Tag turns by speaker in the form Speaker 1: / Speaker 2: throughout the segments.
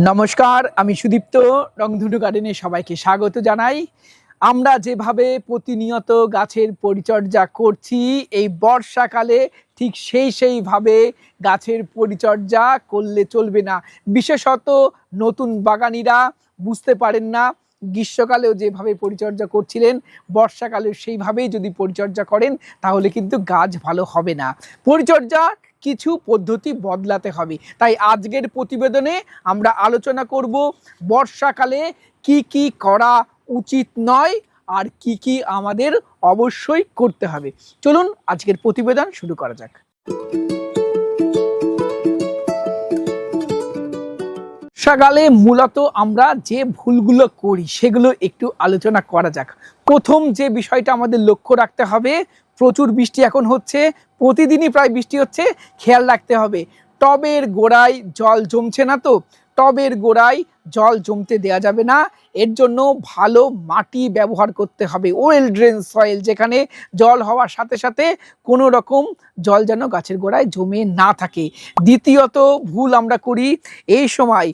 Speaker 1: নমস্কার, আমি সুদীপ্ত। রংধনু গার্ডেনে সবাইকে স্বাগত জানাই। আমরা যেভাবে প্রতিনিয়ত গাছের পরিচর্যা করছি এই বর্ষাকালে ঠিক সেইভাবে গাছের পরিচর্যা করলে চলবে না। বিশেষত নতুন বাগানিরা বুঝতে পারেন না, গ্রীষ্মকালেও যেভাবে পরিচর্যা করছিলেন বর্ষাকালে সেইভাবেই যদি পরিচর্যা করেন তাহলে কিন্তু গাছ ভালো হবে না। পরিচর্যা কিছু পদ্ধতি বদলাতে হবে। তাই আজকের প্রতিবেদনে আমরা আলোচনা করব বর্ষাকালে কি কি করা উচিত নয় আর কি কি আমাদের অবশ্যই করতে হবে। চলুন আজকের প্রতিবেদন শুরু করা যাক। বর্ষাকালে মূলত আমরা যে ভুলগুলো করি সেগুলো একটু আলোচনা করা যাক। প্রথম যে বিষয়টা আমাদের লক্ষ্য রাখতে হবে, প্রচুর বৃষ্টি এখন হচ্ছে, প্রতিদিনই প্রায় বৃষ্টি হচ্ছে, খেয়াল রাখতে হবে টবের গোড়ায় জল জমছে না তো। টবের গোড়ায় জল জমতে দেওয়া যাবে না। এর জন্য ভালো মাটি ব্যবহার করতে হবে, ওয়েল ড্রেন সয়েল, যেখানে জল হওয়ার সাথে সাথে কোনো রকম জল যেন গাছের গোড়ায় জমে না থাকে। দ্বিতীয়ত ভুল আমরা করি, এই সময়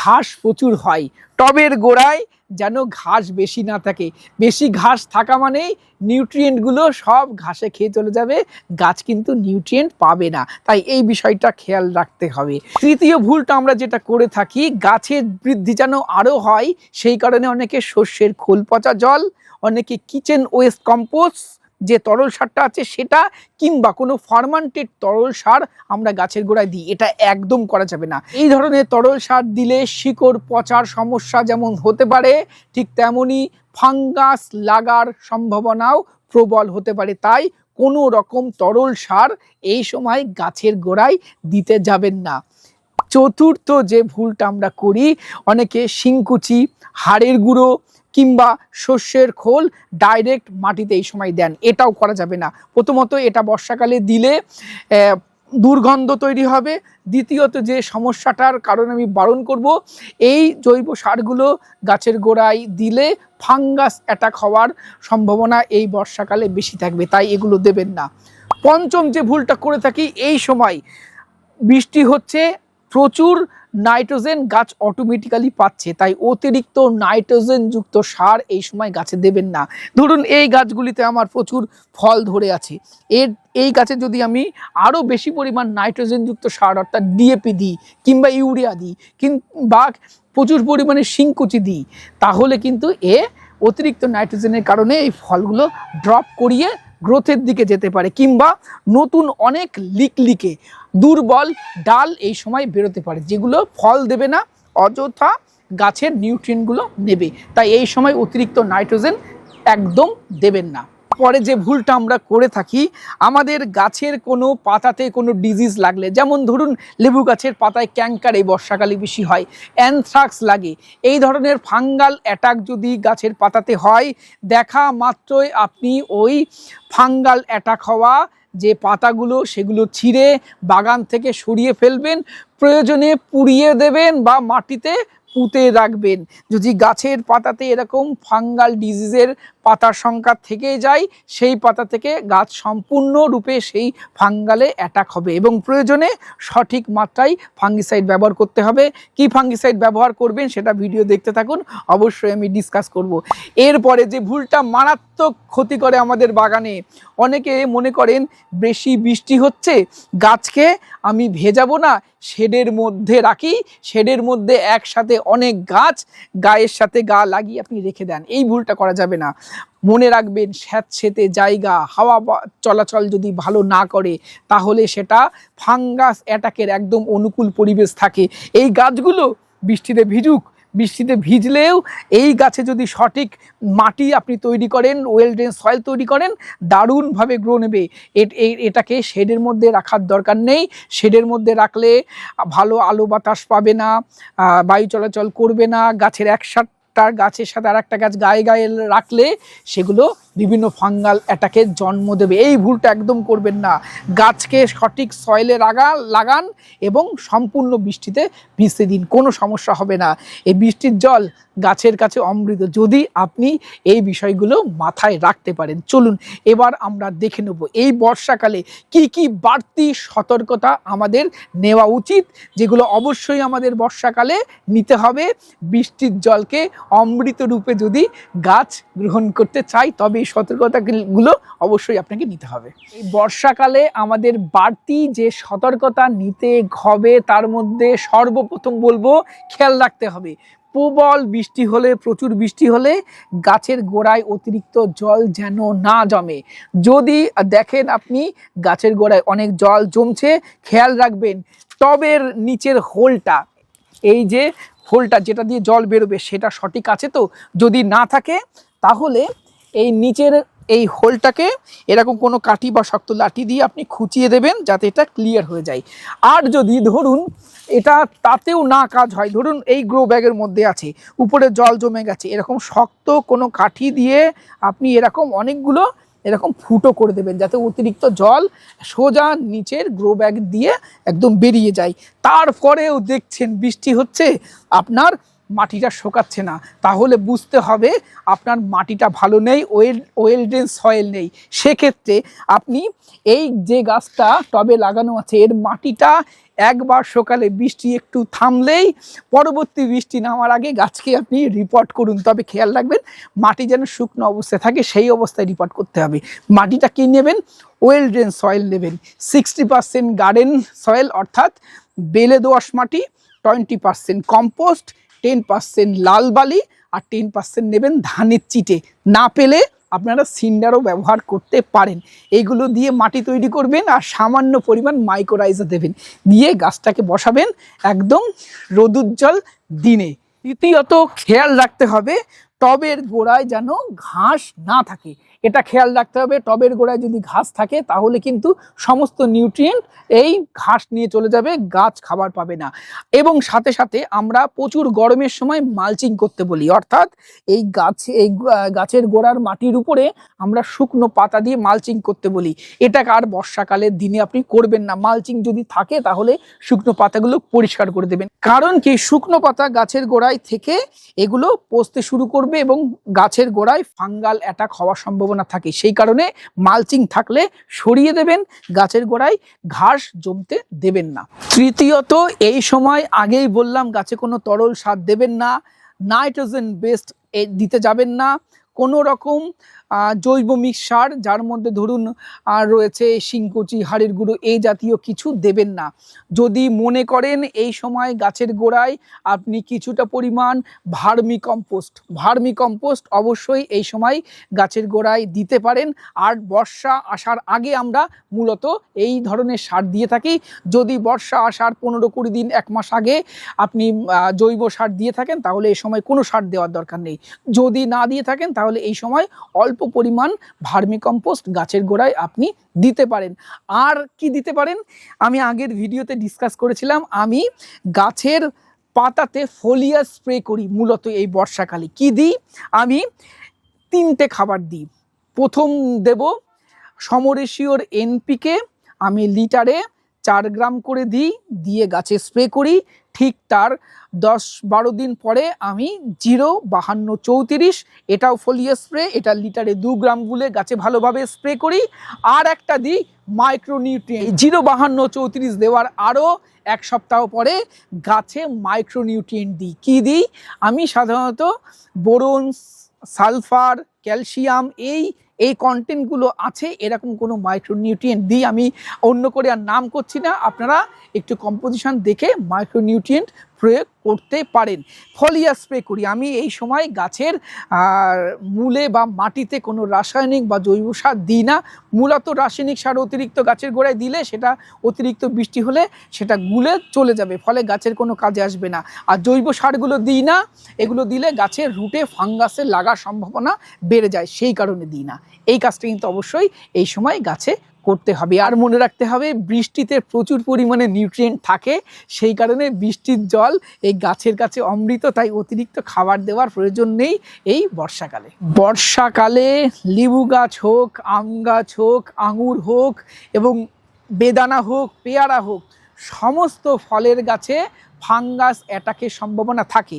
Speaker 1: ঘাস প্রচুর হয়, টবের গোড়ায় যেন ঘাস বেশি না থাকে। বেশি ঘাস থাকা মানেই নিউট্রিয়েন্টগুলো সব ঘাসে খেয়ে চলে যাবে, গাছ কিন্তু নিউট্রিয়েন্ট পাবে না। তাই এই বিষয়টা খেয়াল রাখতে হবে। তৃতীয় ভুলটা আমরা যেটা করে থাকি, গাছের বৃদ্ধি যেন আরও হয় সেই কারণে অনেকে শস্যের খোল পচা জল, অনেকে কিচেন ওয়েস্ট কম্পোস্ট যে তরল সারটা আছে সেটা, কিংবা কোনো ফার্মান্টেড তরল সার আমরা গাছের গোড়ায় দিই। এটা একদম করা যাবে না। এই ধরনের তরল সার দিলে শিকড় পচার সমস্যা যেমন হতে পারে, ঠিক তেমনি ফাঙ্গাস লাগার সম্ভাবনাও প্রবল হতে পারে। তাই কোনো রকম তরল সার এই সময় গাছের গোড়ায় দিতে যাবেন না। চতুর্থ যে ভুলটা আমরা করি, অনেকে শিংকুচি, হাড়ের গুঁড়ো কিংবা শস্যের খোল ডাইরেক্ট মাটিতে এই সময় দেন। এটাও করা যাবে না। প্রথমত এটা বর্ষাকালে দিলে দুর্গন্ধ তৈরি হবে। দ্বিতীয়ত যে সমস্যাটার কারণে আমি বারণ করব, এই জৈব সারগুলো গাছের গোড়ায় দিলে ফাঙ্গাস অ্যাটাক হওয়ার সম্ভাবনা এই বর্ষাকালে বেশি থাকবে, তাই এগুলো দেবেন না। পঞ্চম যে ভুলটা করে থাকি, এই সময় বৃষ্টি হচ্ছে, প্রচুর নাইট্রোজেন গাছ অটোমেটিক্যালি পাচ্ছে, তাই অতিরিক্ত নাইট্রোজেন যুক্ত সার এই সময় গাছে দেবেন না। ধরুন এই গাছগুলিতে আমার প্রচুর ফল ধরে আছে, এই গাছে যদি আমি আরও বেশি পরিমাণ নাইট্রোজেন যুক্ত সার অর্থাৎ ডিএপি দিই কিংবা ইউরিয়া দিই কিংবা প্রচুর পরিমাণে শিংকুচি দিই, তাহলে কিন্তু অতিরিক্ত নাইট্রোজেনের কারণে এই ফলগুলো ড্রপ করিয়ে গ্রোথের দিকে যেতে পারে, কিংবা নতুন অনেক লিকলিকে দুর্বল ডাল এই সময় বেরোতে পারে, যেগুলো ফল দেবে না, অযথা গাছের নিউট্রিয়েন্টগুলো নেবে। তাই এই সময় অতিরিক্ত নাইট্রোজেন একদম দেবেন না। পরে যে ভুলটা আমরা করে থাকি, আমাদের গাছের কোনো পাতাতে কোনো ডিজিজ লাগলে, যেমন ধরুন লেবু গাছের পাতায় ক্যাঙ্কার এই বর্ষাকালে বেশি হয়, অ্যানথ্রাক্স লাগে, এই ধরনের ফাঙ্গাল অ্যাটাক যদি গাছের পাতাতে হয়, দেখা মাত্রই আপনি ওই ফাঙ্গাল অ্যাটাক হওয়া যে পাতাগুলো সেগুলো ছিঁড়ে বাগান থেকে সরিয়ে ফেলবেন, প্রয়োজনে পুড়িয়ে দেবেন বা মাটিতে পুঁতে রাখবেন। যদি গাছের পাতাতে এরকম ফাঙ্গাল ডিজিজের পাতার সংখ্যা থেকে যায়, সেই পাতা থেকে গাছ সম্পূর্ণরূপে সেই ফাঙ্গালে অ্যাটাক হবে এবং প্রয়োজনে সঠিক মাত্রায় ফাঙ্গিসাইড ব্যবহার করতে হবে। কি ফাঙ্গিসাইড ব্যবহার করবেন সেটা ভিডিও দেখতে থাকুন, অবশ্যই আমি ডিসকাস করব। এরপরে যে ভুলটা মারাত্মক ক্ষতি করে আমাদের বাগানে, অনেকে মনে করেন বেশি বৃষ্টি হচ্ছে, গাছকে আমি ভেজাবো না, শেডের মধ্যে রাখি, শেডের মধ্যে একসাথে অনেক গাছ গায়ের সাথে গা লাগিয়ে আপনি রেখে দেন। এই ভুলটা করা যাবে না। মনে রাখবেন, স্যাঁতসেঁতে জায়গা, হাওয়া চলাচল যদি ভালো না করে তাহলে সেটা ফাঙ্গাস অ্যাটাকের একদম অনুকূল পরিবেশ থাকে। এই গাছগুলো বৃষ্টিতে ভিজুক, বৃষ্টিতে ভিজলেও এই গাছে যদি সঠিক মাটি আপনি তৈরি করেন, ওয়েল ড্রেন সয়েল তৈরি করেন, দারুণভাবে গ্রো নেবে। এটাকে শেডের মধ্যে রাখার দরকার নেই। শেডের মধ্যে রাখলে ভালো আলো বাতাস পাবে না, বায়ু চলাচল করবে না, গাছের একসাথে গাছের সাথে আর একটা গাছ গায়ে গায়ে রাখলে সেগুলো বিভিন্ন ফাঙ্গাল অ্যাটাকের জন্ম দেবে। এই ভুলটা একদম করবেন না। গাছকে সঠিক সয়েলে লাগান এবং সম্পূর্ণ বৃষ্টিতে ভিজতে দিন, কোনো সমস্যা হবে না। এই বৃষ্টির জল গাছের কাছে অমৃত, যদি আপনি এই বিষয়গুলো মাথায় রাখতে পারেন। চলুন এবার আমরা দেখে নেব এই বর্ষাকালে কি কি বাড়তি সতর্কতা আমাদের নেওয়া উচিত, যেগুলো অবশ্যই আমাদের বর্ষাকালে নিতে হবে। বৃষ্টির জলকে অমৃত রূপে যদি গাছ গ্রহণ করতে চাই, তবে এই সতর্কতাগুলো অবশ্যই আপনাকে নিতে হবে। এই বর্ষাকালে আমাদের বাড়তি যে সতর্কতা নিতে হবে, তার মধ্যে সর্বপ্রথম বলবো খেয়াল রাখতে হবে প্রবল বৃষ্টি হলে, প্রচুর বৃষ্টি হলে গাছের গোড়ায় অতিরিক্ত জল যেন না জমে। যদি দেখেন আপনি গাছের গোড়ায় অনেক জল জমছে, খেয়াল রাখবেন টবের নিচের হোলটা, এই যে হোলটা যেটা দিয়ে জল বেরোবে সেটা সঠিক আছে তো। যদি না থাকে তাহলে এই নিচের এই হোলটাকে এরকম কোনো কাঠি বা শক্ত লাঠি দিয়ে আপনি খুঁচিয়ে দেবেন, যাতে এটা ক্লিয়ার হয়ে যায়। আর যদি ধরুন এটা তাতেও না কাজ হয়, ধরুন এই গ্রো ব্যাগের মধ্যে আছে, উপরে জল জমে গেছে, এরকম শক্ত কোনো কাঠি দিয়ে আপনি এরকম অনেকগুলো এরকম ফুটো করে দেবেন, যাতে অতিরিক্ত জল সোজা নিচের গ্রো ব্যাগ দিয়ে একদম বেরিয়ে যায়। তারপরেও দেখছেন বৃষ্টি হচ্ছে, আপনার মাটিটা শোকাচ্ছে না, তাহলে বুঝতে হবে আপনার মাটিটা ভালো নেই, ওয়েল সয়েল নেই। সেক্ষেত্রে আপনি এই যে গাছটা টবে লাগানো আছে, এর মাটিটা একবার সকালে বৃষ্টি একটু থামলেই পরবর্তী বৃষ্টি নামার আগে গাছকে আপনি রিপোর্ট করুন। তবে খেয়াল রাখবেন মাটি যেন শুকনো অবস্থায় থাকে, সেই অবস্থায় রিপোর্ট করতে হবে। মাটিটা কি নেবেন? ওয়েল ড্রেন সয়েল নেবেন। 60% গার্ডেন সয়েল অর্থাৎ বেলে দোআঁশ মাটি, 20% কম্পোস্ট, 10% লাল বালি আর 10% নেবেন ধানের চিটে। না পেলে আপনারা সিন্ডারও ব্যবহার করতে পারেন। এইগুলো দিয়ে মাটি তৈরি করবেন আর সামান্য পরিমাণ মাইক্রোরাইজার দেবেন, দিয়ে গাছটাকে বসাবেন একদম রোদুজ্জ্বল দিনে। তৃতীয়ত খেয়াল রাখতে হবে টবের গোড়ায় যেন ঘাস না থাকে। এটা খেয়াল রাখতে হবে, টবের গোড়ায় যদি ঘাস থাকে তাহলে কিন্তু সমস্ত নিউট্রিয়েন্ট এই ঘাস নিয়ে চলে যাবে, গাছ খাবার পাবে না। এবং সাথে সাথে আমরা প্রচুর গরমের সময় মালচিং করতে বলি, অর্থাৎ এই গাছের গোড়ার মাটির উপরে আমরা শুকনো পাতা দিয়ে মালচিং করতে বলি। এটাকে আর বর্ষাকালের দিনে আপনি করবেন না। মালচিং যদি থাকে তাহলে শুকনো পাতাগুলো পরিষ্কার করে দেবেন, কারণ কি শুকনো পাতা গাছের গোড়ায় থেকে এগুলো পচতে শুরু করবে এবং গাছের গোড়ায় ফাঙ্গাল অ্যাটাক হওয়ার সম্ভাবনা থাকে। সেই কারণে মালচিং থাকলে সরিয়ে দেবেন, গাছের গোড়ায় ঘাস জমতে দেবেন না। তৃতীয়ত এই সময় আগেই বললাম গাছে কোনো তরল সার দেবেন না, নাইট্রোজেন বেসড দিতে যাবেন না, কোনো রকম জৈব মিক্স সার যার মধ্যে ধরুন রয়েছে শিংকুচি, হাড়ের গুঁড়ো, এই জাতীয় কিছু দেবেন না। যদি মনে করেন এই সময় গাছের গোড়ায় আপনি কিছুটা পরিমাণ ভার্মি কম্পোস্ট অবশ্যই এই সময় গাছের গোড়ায় দিতে পারেন। আর বর্ষা আসার আগে আমরা মূলত এই ধরনের সার দিয়ে থাকি। যদি বর্ষা আসার 15-20 দিন, 1 মাস আগে আপনি জৈব সার দিয়ে থাকেন তাহলে এই সময় কোনো সার দেওয়ার দরকার নেই। যদি না দিয়ে থাকেন তাহলে এই সময় অল্প পরিমাণ ভার্মি কম্পোস্ট গাছের গোড়ায় আপনি দিতে পারেন। আর কি দিতে পারেন, আমি আগের ভিডিওতে ডিসকাস করেছিলাম, আমি গাছের পাতাতে ফোলিয়ার স্প্রে করি মূলত এই বর্ষাকালে। কি দিই? আমি 3টে খাবার দিই। প্রথম দেব সমরেশিওর NPK, আমি লিটারে 4 গ্রাম করে দিই, দিয়ে গাছে স্প্রে করি। ঠিক তার 10-12 দিন পরে আমি 0-52-34, এটাও ফোলিয়ার স্প্রে, এটা লিটারে 2 গ্রাম গুলে গাছে ভালোভাবে স্প্রে করি। আর একটা দিই মাইক্রোনিউট্রিয়েন্ট। 0-52-34 দেওয়ার আরও 1 সপ্তাহ পরে গাছে মাইক্রোনিউট্রিয়েন্ট দিই। কি দিই? আমি সাধারণত বোরন, সালফার, ক্যালসিয়াম এই কন্টেন্টগুলো আছে এরকম কোনো মাইক্রোনিউট্রিয়েন্ট দিই। আমি অন্য করে আর নাম করছি না, আপনারা একটু কম্পোজিশন দেখে মাইক্রোনিউট্রিয়েন্ট প্রয়োগ করতে পারেন। ফলিয়ার স্প্রে করি আমি এই সময় গাছের মূলে বা মাটিতে কোনো রাসায়নিক বা জৈব সার দিই না। মূলত রাসায়নিক সার অতিরিক্ত গাছের গোড়ায় দিলে সেটা অতিরিক্ত বৃষ্টি হলে সেটা গুলে চলে যাবে, ফলে গাছের কোনো কাজে আসবে না। আর জৈব সারগুলো দিই না, এগুলো দিলে গাছের রুটে ফাঙ্গাসে লাগার সম্ভাবনা বেড়ে যায়, সেই কারণে দিই না। এই কাজটা কিন্তু অবশ্যই এই সময় গাছে করতে হবে। আর মনে রাখতে হবে বৃষ্টিতে প্রচুর পরিমাণে নিউট্রিয়েন্ট থাকে, সেই কারণে বৃষ্টির জল এই গাছের কাছে অমৃত, তাই অতিরিক্ত খাবার দেওয়ার প্রয়োজন নেই এই বর্ষাকালে। বর্ষাকালে লেবু গাছ হোক, আম গাছ হোক, আঙুর হোক এবং বেদানা হোক, পেয়ারা হোক, সমস্ত ফলের গাছে ফাঙ্গাস অ্যাটাকের সম্ভাবনা থাকে।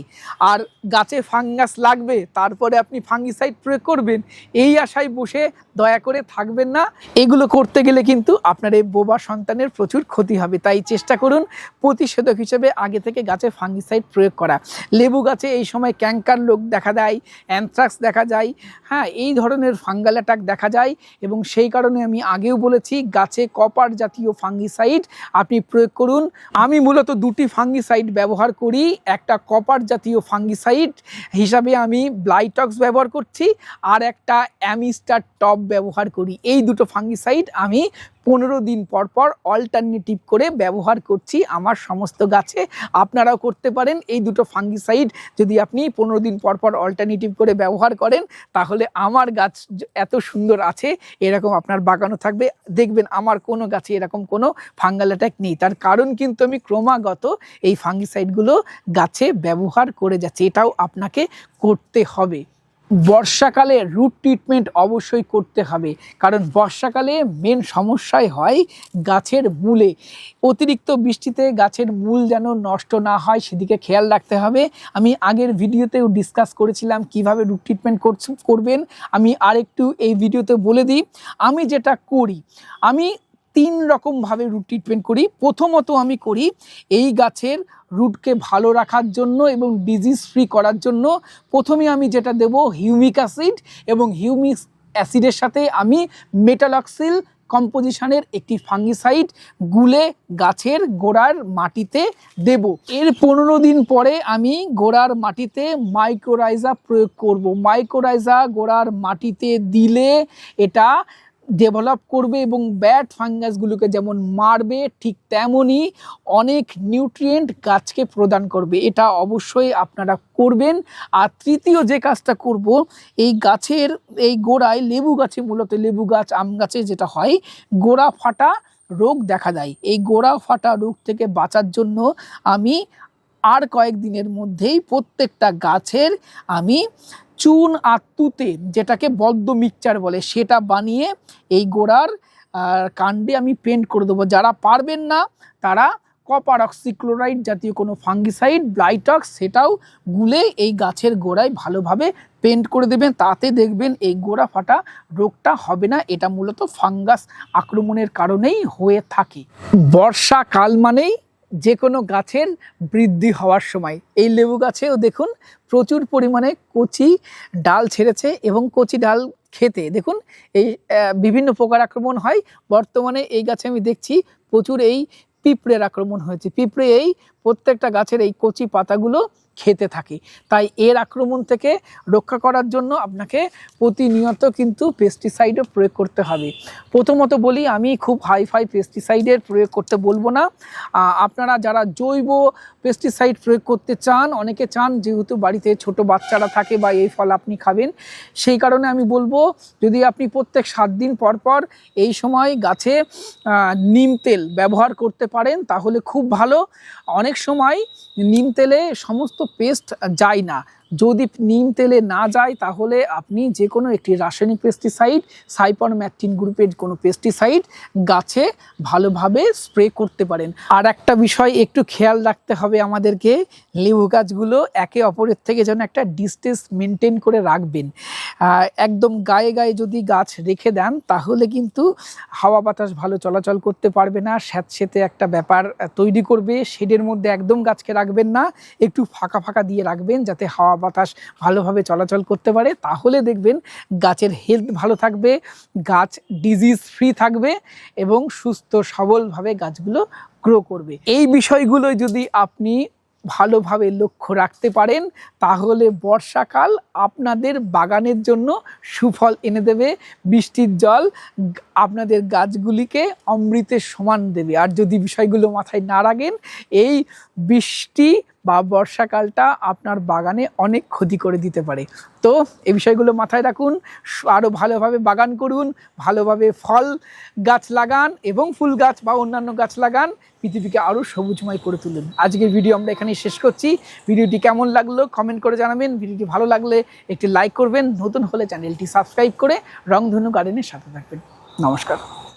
Speaker 1: আর গাছে ফাঙ্গাস লাগবে তারপরে আপনি ফাঙ্গিসাইড প্রয়োগ করবেন, এই আশায় বসে দয়া করে থাকবেন না। এগুলো করতে গেলে কিন্তু আপনার এই বোবা সন্তানের প্রচুর ক্ষতি হবে। তাই চেষ্টা করুন প্রতিষেধক হিসেবে আগে থেকে গাছে ফাঙ্গিসাইড প্রয়োগ করা। লেবু গাছে এই সময় ক্যাঙ্কার রোগ দেখা দেয়, অ্যানথ্রাক্স দেখা যায়, হ্যাঁ, এই ধরনের ফাঙ্গাল অ্যাটাক দেখা যায় এবং সেই কারণে আমি আগেও বলেছি গাছে কপার জাতীয় ফাঙ্গিসাইড আপনি প্রয়োগ করুন। আমি মূলত দুটি ফাঙ্গিসাইড ব্যবহার করি, একটা কপার জাতীয় ফাঙ্গিসাইড হিসাবে আমি ব্লাইটক্স ব্যবহার করছি, আর একটা অ্যামিস্টার টপ ব্যবহার করি। এই দুটো ফাঙ্গিসাইড আমি 15 দিন পর পর অল্টারনেটিভ করে ব্যবহার করছি আমার সমস্ত গাছে। আপনারাও করতে পারেন। এই দুটো ফাঙ্গিসাইড যদি আপনি 15 দিন পর পর অল্টারনেটিভ করে ব্যবহার করেন, তাহলে আমার গাছ এত সুন্দর আছে এরকম আপনার বাগানও থাকবে। দেখবেন আমার কোনো গাছে এরকম কোনো ফাঙ্গাল অ্যাটাক নেই। তার কারণ কিন্তু আমি ক্রমাগত এই ফাঙ্গিসাইডগুলো গাছে ব্যবহার করে যাচ্ছি। এটাও আপনাকে করতে হবে। বর্ষাকালে রুট ট্রিটমেন্ট অবশ্যই করতে হবে, কারণ বর্ষাকালে মেন সমস্যাই হয় গাছের মূলে। অতিরিক্ত বৃষ্টিতে গাছের মূল যেন নষ্ট না হয় সেদিকে খেয়াল রাখতে হবে। আমি আগের ভিডিওতেও ডিসকাস করেছিলাম কিভাবে রুট ট্রিটমেন্ট করবেন। আমি আরেকটু এই ভিডিওতে বলে দিই। আমি যেটা করি, আমি 3 রকমভাবে রুট ট্রিটমেন্ট করি। প্রথমত আমি করি এই গাছের রুটকে ভালো রাখার জন্য এবং ডিজিজ ফ্রি করার জন্য প্রথমে আমি যেটা দেব হিউমিক অ্যাসিড, এবং হিউমিক অ্যাসিডের সাথে আমি মেটালক্সিল কম্পোজিশনের একটি ফাঙ্গিসাইড গুলে গাছের গোড়ার মাটিতে দেব। এর 15 দিন পরে আমি গোড়ার মাটিতে মাইক্রোরাইজা প্রয়োগ করব। মাইক্রোরাইজা গোড়ার মাটিতে দিলে এটা ডেভেলপ করবে এবং ব্যাড ফাঙ্গাসগুলোকে যেমন মারবে, ঠিক তেমনই অনেক নিউট্রিয়েন্ট গাছকে প্রদান করবে। এটা অবশ্যই আপনারা করবেন। আর তৃতীয় যে কাজটা করব, এই গাছের এই গোড়ায়, লেবু গাছে, মূলত লেবু গাছ, আম গাছে যেটা হয় গোড়া ফাটা রোগ দেখা দেয়। এই গোড়া ফাটা রোগ থেকে বাঁচার জন্য আমি আর কয়েকদিনের মধ্যেই প্রত্যেকটা গাছের আমি চুন আর তুতে, যেটাকে বদ্ধ মিক্সচার বলে, সেটা বানিয়ে এই গোড়ার কাণ্ডে আমি পেন্ট করে দেবো। যারা পারবেন না তারা কপার অক্সিক্লোরাইড জাতীয় কোনো ফাঙ্গিসাইড, ব্লাইটক্স, সেটাও গুলে এই গাছের গোড়ায় ভালোভাবে পেন্ট করে দেবেন। তাতে দেখবেন এই গোড়া ফাটা রোগটা হবে না। এটা মূলত ফাঙ্গাস আক্রমণের কারণেই হয়ে থাকে। বর্ষাকাল মানেই যে কোনো গাছের বৃদ্ধি হওয়ার সময়। এই লেবু গাছেও দেখুন প্রচুর পরিমাণে কচি ডাল ছেড়েছে এবং কচি ডাল খেতে দেখুন এই বিভিন্ন পোকার আক্রমণ হয়। বর্তমানে এই গাছে আমি দেখছি প্রচুর এই পিঁপড়ের আক্রমণ হয়েছে। পিঁপড়ে এই প্রত্যেকটা গাছের এই কচি পাতাগুলো খেতে থাকে। তাই এর আক্রমণ থেকে রক্ষা করার জন্য আপনাকে প্রতিনিয়ত কিন্তু পেস্টিসাইডও প্রয়োগ করতে হবে। প্রথমত বলি, আমি খুব হাইফাই পেস্টিসাইডের প্রয়োগ করতে বলবো না। আপনারা যারা জৈব পেস্টিসাইড প্রয়োগ করতে চান, অনেকে চান, যেহেতু বাড়িতে ছোট বাচ্চারা থাকে বা এই ফল আপনি খাবেন, সেই কারণে আমি বলবো যদি আপনি প্রত্যেক 7 দিন পর পর এই সময় গাছে নিম তেল ব্যবহার করতে পারেন তাহলে খুব ভালো। অনেক সময় নিম তেলে সমস্ত পেস্ট যায় না। যদি নিম তেলে না যায় তাহলে আপনি যে কোনো একটি রাসায়নিক পেস্টিসাইড, সাইপারম্যাথ্রিন গ্রুপের কোনো পেস্টিসাইড গাছে ভালোভাবে স্প্রে করতে পারেন। আর একটা বিষয় একটু খেয়াল রাখতে হবে আমাদেরকে, লেবু গাছগুলো একে অপরের থেকে যেন একটা ডিস্টেন্স মেনটেন করে রাখবেন। একদম গায়ে গায়ে যদি গাছ রেখে দেন তাহলে কিন্তু হাওয়া বাতাস ভালো চলাচল করতে পারবে না, স্যাঁতসেঁতে একটা ব্যাপার তৈরি করবে। শেডের মধ্যে একদম গাছকে রাখবেন না, একটু ফাঁকা ফাঁকা দিয়ে রাখবেন যাতে হাওয়া বাতাস ভালোভাবে চলাচল করতে পারে। তাহলে দেখবেন গাছের হেলথ ভালো থাকবে, গাছ ডিজিজ ফ্রি থাকবে এবং সুস্থ সবলভাবে গাছগুলো গ্রো করবে। এই বিষয়গুলো যদি আপনি ভালোভাবে লক্ষ্য রাখতে পারেন তাহলে বর্ষাকাল আপনাদের বাগানের জন্য সুফল এনে দেবে। বৃষ্টির জল আপনাদের গাছগুলিকে অমৃতের সমান দেবে। আর যদি বিষয়গুলো মাথায় না রাখেন, এই বৃষ্টি বা বর্ষাকালটা আপনার বাগানে অনেক ক্ষতি করে দিতে পারে। তো এই বিষয়গুলো মাথায় রাখুন, আরও ভালোভাবে বাগান করুন, ভালোভাবে ফল গাছ লাগান এবং ফুল গাছ বা অন্যান্য গাছ লাগান, পৃথিবীকে আরও সবুজময় করে তুলুন। আজকের ভিডিও আমরা এখানেই শেষ করছি। ভিডিওটি কেমন লাগলো কমেন্ট করে জানাবেন। ভিডিওটি ভালো লাগলে একটি লাইক করবেন, নতুন হলে চ্যানেলটি সাবস্ক্রাইব করে রংধনু গার্ডেনের সাথে থাকবেন। নমস্কার।